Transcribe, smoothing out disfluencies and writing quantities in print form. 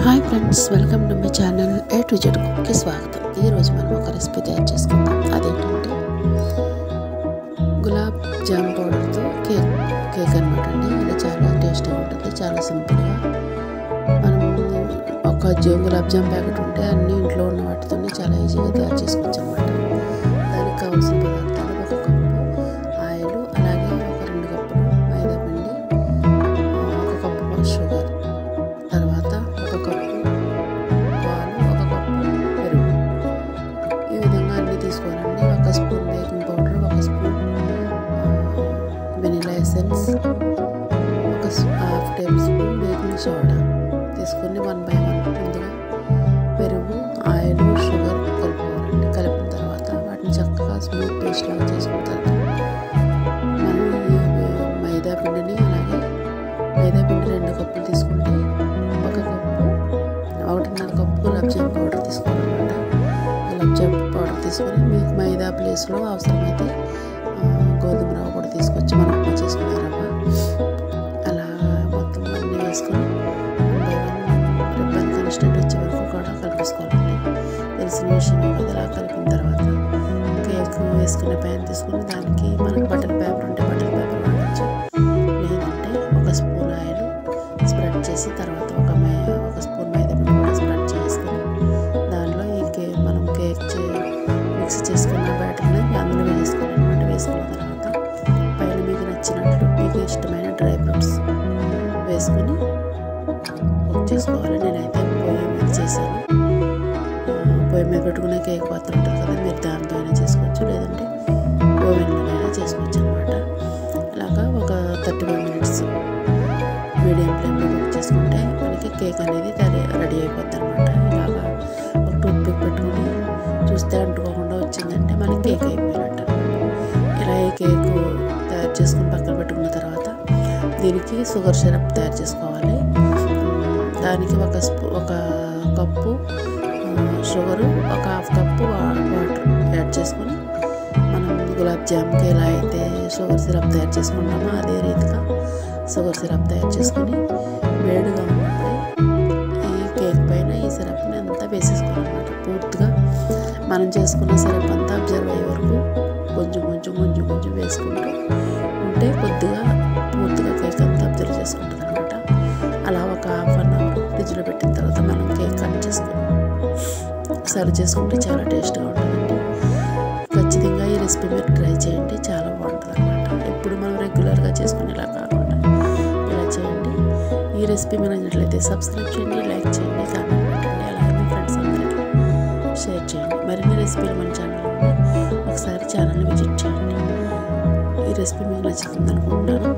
Hi friends, welcome to my channel A to Z కుక్కి స్వాగతం. ఈరోజు మనం ఒక రెసిపీ తయారు చేసుకుందాం. అదేంటంటే గులాబ్ జామ్ పౌడర్తో కేక్ అనమాట అండి. ఇది చాలా టేస్టీగా ఉంటుంది, చాలా సింపుల్గా. మనం ఒక గులాబ్ జామ్ ప్యాకెట్ ఉంటే అన్ని ఇంట్లో ఉన్న వాటితోనే చాలా ఈజీగా తయారు చేసుకోవచ్చు అనమాట. దానికి కావాల్సిన పదార్థాలు: ఒక కప్పు ఆయిల్, అలాగే ఒక 2 కప్పులు మైదా పిండి, ఒక కప్పు షుగర్, తర్వాత ఒక కప్పు పాలు, ఒక కప్పు పెరుగు. ఈ విధంగా అన్నీ తీసుకోవాలండి. 1 spoon baking powder, 1 spoon vanilla essence, 1/2 table spoon baking soda తీసుకుని 1 by 1 ముందుగా పెరుగు, ఆయిల్, షుగర్ కలుపుకోవాలండి. కలిపిన తర్వాత వాటిని చక్కగా స్మూత్ పేస్ట్ లాగా చేసుకున్న తర్వాత మనం ఈ మైదా పిండిని, అలాగే మైదా పిండి 2 కప్పులు తీసుకుంటే 1.5 కప్పు గులాబ్ జామ్ పౌడర్ తీసుకోవాలన్నమాట. గులాబ్ జామ్ పౌడర్ తీసుకొని మీకు మైదా ప్లేస్లో అవసరమైతే గోధుమ రవ్వ కూడా తీసుకొచ్చి మనం ఉప్మా చేసుకునే రవ్వ, అలా మొత్తం అన్నీ వేసుకొని రిబ్బన్ కన్సిస్టెంట్ వచ్చే వరకు కూడా కలిపేసుకోవాలండి. తెలిసిన విషయం కదా. అలా కలిపిన తర్వాత కేక్ వేసుకునే ప్యాన్ తీసుకుని దానికి మనకు బటర్ పేపర్ ఉంటే బటర్ పేపర్ వాడచ్చు, లేదంటే 1 స్పూన్ ఆయిల్ స్ప్రెడ్ చేసి తర్వాత ఒక స్పూన్ మైదా పిండి కూడా స్ప్రెడ్ చేసుకొని దానిలో మనం కేక్ మిక్స్ చేసుకున్న బ్యాటర్ని అందులో వేసుకోవాలన్నమాట. వేసుకున్న తర్వాత పైన మీకు నచ్చినట్లు మీకు ఇష్టమైన డ్రై ఫ్రూట్స్ వేసుకొని కుక్ చేసుకోవాలి. నేనైతే పొయ్యి మీద చేశాను. పొయ్యి మీద పెట్టుకునే కేక్ పాత్ర ఉంటుంది కదా, మీరు దాంతో అయినా చేసుకోవచ్చు, లేదంటే ఓవెన్లోనైనా చేసుకోవచ్చు అనమాట. అలాగా ఒక 35 మినిట్స్ మీడియం ఫ్లేమ్లో కుక్ చేసుకుంటే మనకి కేక్ అనేది రెడీ అయిపోద్ది అనమాట. ఇలాగా ఒక టూత్ పిక్ పెట్టుకుని చూస్తే అంటుకోకుండా వచ్చిందంటే మనకి కేక్ అయిపోయినట్టు అనమాట. ఇలా ఈ కేక్ తయారు చేసుకుని పక్కన పెట్టుకున్న తర్వాత దీనికి షుగర్ సిరప్ తయారు చేసుకోవాలి. దానికి ఒక cup sugar, 1/2 cup water add చేసుకొని మనం గులాబ్ జామ్కి ఎలా అయితే షుగర్ సిరప్ తయారు చేసుకుంటామో అదే రీతిగా షుగర్ సిరప్ తయారు చేసుకొని వేడిగా ఉన్నప్పుడే ఈ కేక్ పైన ఈ సిరప్ని అంతా వేసేసుకోవాలన్నమాట. పూర్తిగా మనం చేసుకున్న సిరప్ అంతా అబ్జర్వ్ అయ్యే వరకు కొంచెం వేసుకుంటూ ఉంటే కొద్దిగా పూర్తిగా కేక్ అంతా అబ్జర్వ్ చేసుకుంటుంది అనమాట. అలా ఒక 1/2 అవర్ ఫ్రిడ్జ్లో పెట్టిన తర్వాత మనం కేక్ కట్ చేసుకొని సర్వ్ చేసుకుంటే చాలా టేస్ట్గా ఉంటుందండి. ఖచ్చితంగా ఈ రెసిపీ మీరు ట్రై చేయండి, చాలా బాగుంటుంది అనమాట. ఎప్పుడు మనం రెగ్యులర్గా చేసుకునేలా కాకుండా ఇలా చేయండి. ఈ రెసిపీ మీరు నచ్చినట్లయితే సబ్స్క్రైబ్ చేయండి, లైక్ చేయండి, కామెంట్ పెట్టండి, అలాగే మీ ఫ్రెండ్స్ అందరికీ షేర్ చేయండి. మరిన్ని రెసిపీలు మన ఛానల్లో ఉన్నాయి, ఒకసారి ఛానల్ని విజిట్ చేయండి. ఈ రెసిపీ మీకు నచ్చుతుంది అనుకుంటున్నాను.